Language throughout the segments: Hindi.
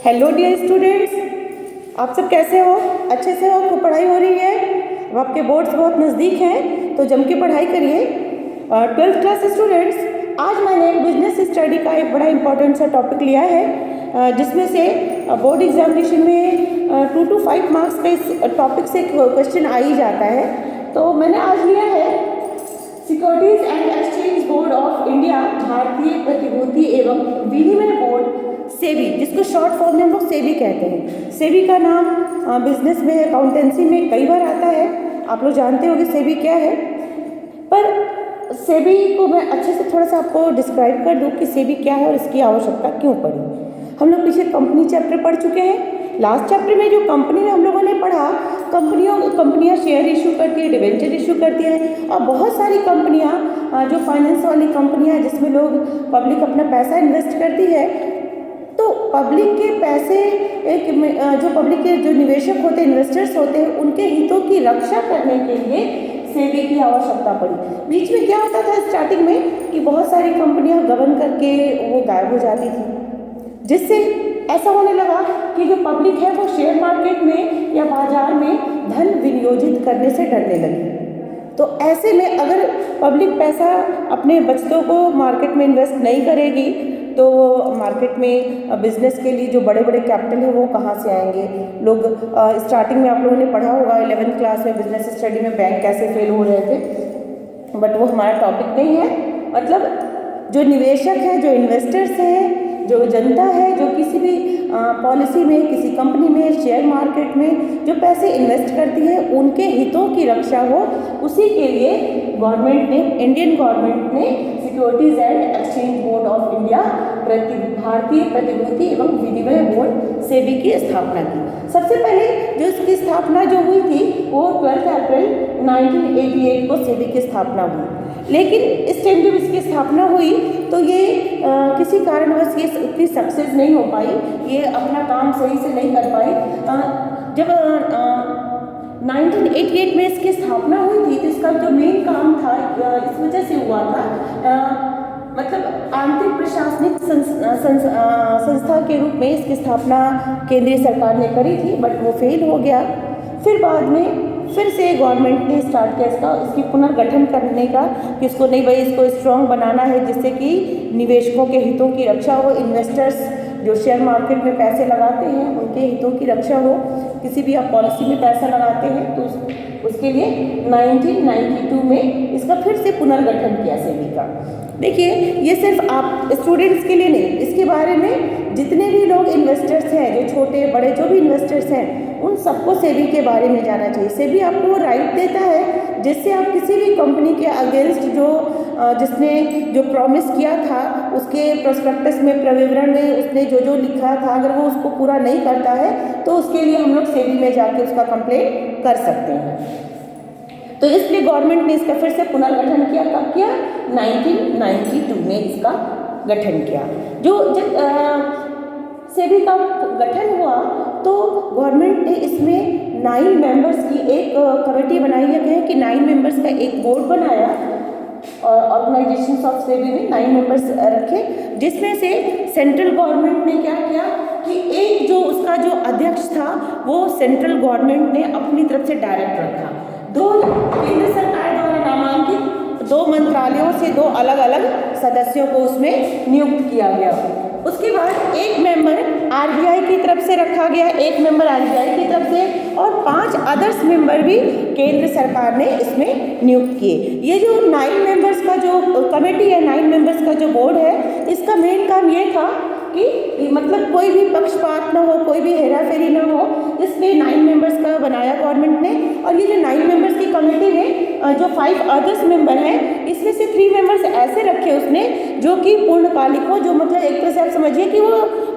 हेलो डियर स्टूडेंट्स, आप सब कैसे हो? अच्छे से हो? खूब पढ़ाई हो रही है? अब आपके बोर्ड्स बहुत नज़दीक हैं तो जम के पढ़ाई करिए। 12th क्लास स्टूडेंट्स, आज मैंने बिजनेस स्टडी का एक बड़ा इंपॉर्टेंट सा टॉपिक लिया है जिसमें से बोर्ड एग्जामिनेशन में 2 to 5 मार्क्स का इस टॉपिक से क्वेश्चन आ ही जाता है। तो मैंने आज लिया है securities and exchange board of India, भारतीय प्रतिभूति एवं विनिमय बोर्ड सेबी, जिसको शॉर्ट फॉर्म में हम लोग सेबी कहते हैं। सेबी का नाम बिजनेस में, अकाउंटेंसी में कई बार आता है। आप लोग जानते होंगे सेबी क्या है, पर सेबी को मैं अच्छे से थोड़ा सा आपको डिस्क्राइब कर दूं कि सेबी क्या है और इसकी आवश्यकता क्यों पड़ी। हम लोग पीछे कंपनी चैप्टर पढ़ चुके हैं। लास्ट चैप्टर में जो कंपनी में हम लोगों ने पढ़ा, कंपनियां शेयर इशू करती है, डिवेंचर इशू करती है, और बहुत सारी कंपनियां जो फाइनेंस वाली कंपनियां हैं जिसमें लोग पब्लिक अपना पैसा इन्वेस्ट करती है, तो पब्लिक के पैसे जो पब्लिक के जो निवेशक होते हैं, इन्वेस्टर्स होते हैं, उनके हितों की रक्षा करने के लिए सेबी की आवश्यकता पड़ी। बीच में क्या होता था स्टार्टिंग में कि बहुत सारी कंपनियां गबन करके वो गायब हो जाती थी, जिससे ऐसा होने लगा कि जो पब्लिक है वो शेयर मार्केट में या बाजार में धन विनियोजित करने से डरने लगी। तो ऐसे में अगर पब्लिक पैसा अपने बचतों को मार्केट में इन्वेस्ट नहीं करेगी तो मार्केट में बिजनेस के लिए जो बड़े बड़े कैपिटल है वो कहाँ से आएंगे। लोग स्टार्टिंग में आप लोगों ने पढ़ा होगा 11th क्लास में बिजनेस स्टडी में बैंक कैसे फेल हो रहे थे, बट वो हमारा टॉपिक नहीं है। मतलब जो निवेशक हैं, जो इन्वेस्टर्स हैं, जो जनता है, जो किसी भी पॉलिसी में, किसी कंपनी में, शेयर मार्केट में जो पैसे इन्वेस्ट करती है, उनके हितों की रक्षा हो, उसी के लिए गवर्नमेंट ने, इंडियन गवर्नमेंट ने securities and exchange board of India, भारतीय प्रतिभूति एवं विनिमय बोर्ड सेबी की स्थापना की। सबसे पहले जो इसकी स्थापना जो हुई थी वो 12 अप्रैल 1988 को सेबी की स्थापना हुई। लेकिन इस टाइम जब इसकी स्थापना हुई तो ये किसी कारणवश ये उतनी सक्सेस नहीं हो पाई, ये अपना काम सही से नहीं कर पाई। जब 1988 में इसकी स्थापना हुई थी तो इसका जो मेन काम था इस वजह से हुआ था, मतलब आंतरिक प्रशासनिक संस्था के रूप में इसकी स्थापना केंद्रीय सरकार ने करी थी, बट वो फेल हो गया। फिर बाद में फिर से गवर्नमेंट ने स्टार्ट किया इसकी पुनर्गठन करने का, कि इसको नहीं भाई, इसको स्ट्रॉन्ग बनाना है जिससे कि निवेशकों के हितों की रक्षा हो, इन्वेस्टर्स जो शेयर मार्केट में पैसे लगाते हैं उनके हितों की रक्षा हो। किसी भी आप पॉलिसी में पैसा लगाते हैं तो उसके लिए 1992 में इसका फिर से पुनर्गठन किया सेबी का। देखिए, ये सिर्फ आप स्टूडेंट्स के लिए नहीं, इसके बारे में जितने भी लोग इन्वेस्टर्स हैं, जो छोटे बड़े जो भी इन्वेस्टर्स हैं, उन सबको सेबी के बारे में जाना चाहिए। सेबी आपको राइट देता है जिससे आप किसी भी कंपनी के अगेंस्ट जिसने जो प्रॉमिस किया था, उसके प्रोस्पेक्टस में, प्रविवरण में उसने जो लिखा था, अगर वो उसको पूरा नहीं करता है तो उसके लिए हम लोग सेबी में जाके उसका कंप्लेंट कर सकते हैं। तो इसलिए गवर्नमेंट ने इसका फिर से पुनर्गठन किया। कब किया? 1992 में इसका गठन किया। जब सेबी का गठन हुआ तो गवर्नमेंट ने इसमें 9 मेंबर्स की एक कमेटी बनाई है कि 9 मेंबर्स का एक बोर्ड बनाया, और ऑर्गेनाइजेशन ऑफ सेबी में 9 मेंबर्स रखे, जिसमें से सेंट्रल गवर्नमेंट ने क्या किया कि एक जो उसका जो अध्यक्ष था वो सेंट्रल गवर्नमेंट ने अपनी तरफ से डायरेक्ट रखा। 2 केंद्र सरकार द्वारा नामांकित 2 मंत्रालयों से 2 अलग अलग सदस्यों को उसमें नियुक्त किया गया। उसके बाद एक मेंबर आरबीआई की तरफ से रखा गया, एक मेंबर आरबीआई की तरफ से, और 5 अदर्स मेंबर भी केंद्र सरकार ने इसमें नियुक्त किए। ये जो 9 मेंबर्स का जो कमेटी है, 9 मेंबर्स का जो बोर्ड है, इसका मेन काम ये था कि मतलब कोई भी पक्षपात ना हो, कोई भी हेराफेरी ना हो, इसलिए 9 मेंबर्स का बनाया गवर्नमेंट ने। और ये जो 9 मेंबर्स की कमेटी में जो 5 अदर्स मेंबर हैं, इसमें से 3 मेंबर्स ऐसे रखे उसने जो कि पूर्णकालिक हो, जो मतलब एक तरह से आप समझिए कि वो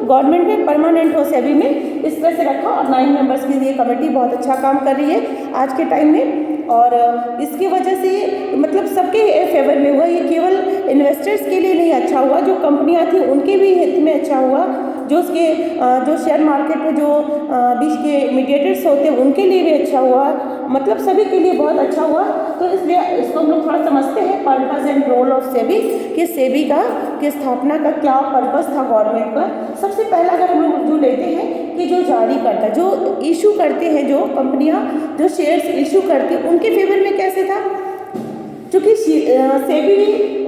गवर्नमेंट में परमानेंट हो सेबी में, इस तरह से रखा। और 9 मेंबर्स की ये कमेटी बहुत अच्छा काम कर रही है आज के टाइम में, और इसकी वजह से मतलब सबके फेवर में हुआ। ये केवल इन्वेस्टर्स के लिए नहीं अच्छा हुआ, जो कंपनियां थी उनके भी हित में अच्छा हुआ, जो शेयर मार्केट में जो बीच के मीडिएटर्स होते हैं उनके लिए भी अच्छा हुआ, मतलब सभी के लिए बहुत अच्छा हुआ। तो इसलिए इसको हम लोग थोड़ा समझते हैं purpose and role of SEBI, कि सेबी का की स्थापना का क्या पर्पस था गवर्नमेंट का। सबसे पहला अगर हम लोग जो लेते हैं कि जो जारी करता, जो इशू करते हैं, जो कंपनियां जो शेयर्स इशू करती हैं, उनके फेवर में कैसे था, क्योंकि सेबी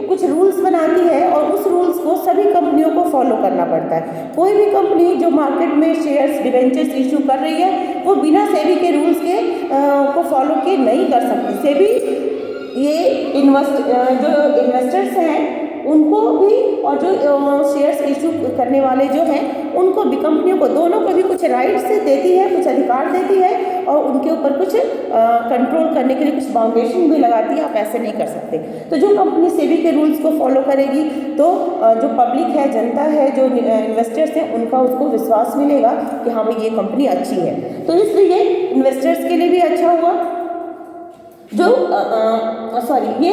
कुछ रूल्स बनाती है और उस रूल्स को सभी कंपनियों को फॉलो करना पड़ता है। कोई भी कंपनी जो मार्केट में शेयर्स डिवेंचर्स इशू कर रही है वो बिना सेबी के रूल्स के को फॉलो किए नहीं कर सकती। सेबी ये जो इन्वेस्टर्स हैं उनको भी और जो शेयर्स इशू करने वाले जो हैं उनको भी, कंपनियों को, दोनों को भी कुछ राइट्स देती है, कुछ अधिकार देती है और उनके ऊपर कुछ कंट्रोल करने के लिए कुछ बाउंडेशन भी लगाती है, आप ऐसे नहीं कर सकते। तो जो कंपनी सेबी के रूल्स को फॉलो करेगी तो जो पब्लिक है, जनता है, जो इन्वेस्टर्स हैं, उनका उसको विश्वास मिलेगा कि हाँ भाई ये कंपनी अच्छी है। तो इसलिए इन्वेस्टर्स के लिए भी अच्छा हुआ, जो ये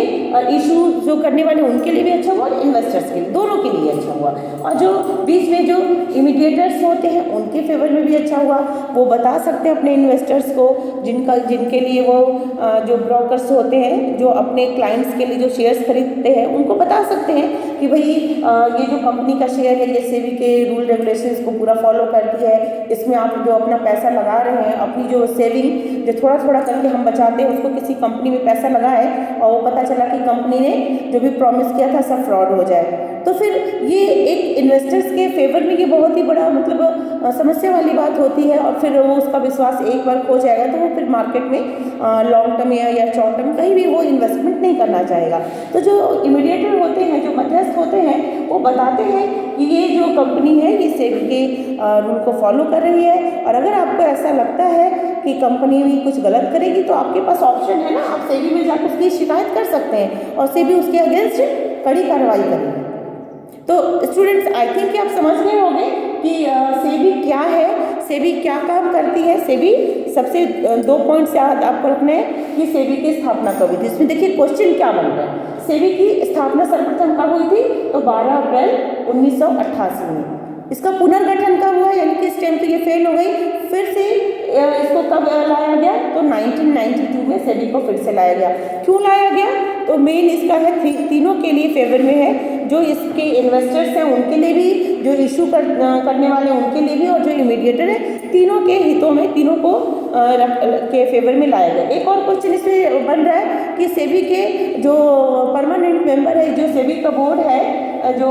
इशू जो करने वाले उनके लिए भी अच्छा हुआ और इन्वेस्टर्स के लिए, दोनों के लिए अच्छा हुआ। और जो बीच में जो इमीडिएटर्स होते हैं उनके फेवर में भी अच्छा हुआ। वो बता सकते हैं अपने इन्वेस्टर्स को, जिनके लिए वो जो ब्रोकर्स होते हैं जो अपने क्लाइंट्स के लिए जो शेयर्स खरीदते हैं उनको बता सकते हैं कि भाई ये जो कंपनी का शेयर है ये सेबी के रूल रेगुलेशंस को पूरा फॉलो करती है, इसमें आप जो अपना पैसा लगा रहे हैं, अपनी जो सेविंग जो थोड़ा थोड़ा करके हम बचाते हैं उसको किसी कंपनी में पैसा लगाए और वो पता चला कि कंपनी ने जो भी प्रॉमिस किया था सब फ्रॉड हो जाए, तो फिर ये एक इन्वेस्टर्स के फेवर में ये बहुत ही बड़ा मतलब समस्या वाली बात होती है। और फिर वो उसका विश्वास एक बार खो जाएगा तो वो फिर मार्केट में लॉन्ग टर्म या शॉर्ट टर्म कहीं भी वो इन्वेस्टमेंट नहीं करना चाहेगा। तो जो इमीडिएटर होते हैं, जो मध्यस्थ होते हैं, वो बताते हैं कि ये जो कंपनी है ये सेबी के रूल को फॉलो कर रही है और अगर आपको ऐसा लगता है कि कंपनी भी कुछ गलत करेगी तो आपके पास ऑप्शन है ना, आप सेबी में जाकर उसकी शिकायत कर सकते हैं और सेबी उसके अगेंस्ट कड़ी कार्रवाई करेगी। तो स्टूडेंट्स आई थिंक कि आप समझ गए होंगे कि सेबी क्या है, सेबी क्या काम करती है। सेबी सबसे 2 पॉइंट्स याद आपको रखने हैं कि सेबी की स्थापना कब हुई थी। इसमें देखिए क्वेश्चन क्या बन रहा है, सेबी की स्थापना सर्वप्रथम कब हुई थी, तो 12 अप्रैल 1988 में। इसका पुनर्गठन कब हुआ, यानी कि इस टाइम तो ये फेल हो गई, फिर से इसको कब लाया गया, तो 1992 में सेबी को फिर से लाया गया। क्यों लाया गया, तो मेन इसका है तीनों के लिए फेवर में है, जो इसके इन्वेस्टर्स हैं उनके लिए भी, जो इशू करने वाले उनके लिए भी और जो इमीडिएटर है, तीनों के हितों में, तीनों को के फेवर में लाया गया। एक और क्वेश्चन इसमें बन रहा है कि सेबी के जो परमानेंट मेंबर है, जो सेबी का बोर्ड है जो,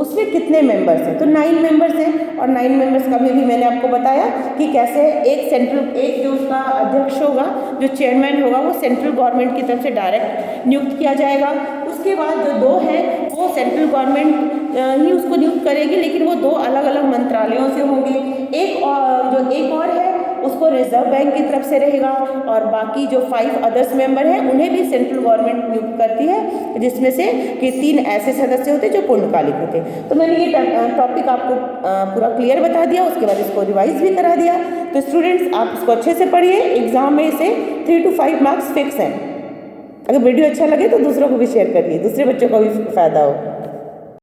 उसमें कितने मेंबर्स हैं, तो 9 मेंबर्स हैं। और 9 मेंबर्स का भी मैंने आपको बताया कि कैसे एक जो उसका अध्यक्ष होगा, जो चेयरमैन होगा, वो सेंट्रल गवर्नमेंट की तरफ से डायरेक्ट नियुक्त किया जाएगा। उसके बाद जो 2 हैं वो सेंट्रल गवर्नमेंट ही उसको नियुक्त करेगी, लेकिन वो 2 अलग अलग मंत्रालयों से होंगे। एक और है उसको रिजर्व बैंक की तरफ से रहेगा और बाकी जो 5 अदर्स मेंबर हैं उन्हें भी सेंट्रल गवर्नमेंट नियुक्त करती है, जिसमें से कि 3 ऐसे सदस्य होते हैं जो पूर्णकालिक होते हैं। तो मैंने ये टॉपिक आपको पूरा क्लियर बता दिया, उसके बाद इसको रिवाइज भी करा दिया। तो स्टूडेंट्स आप इसको अच्छे से पढ़िए, एग्जाम में इसे 3 to 5 मार्क्स फिक्स हैं। अगर वीडियो अच्छा लगे तो दूसरों को भी शेयर करिए, दूसरे बच्चों को भी फायदा हो।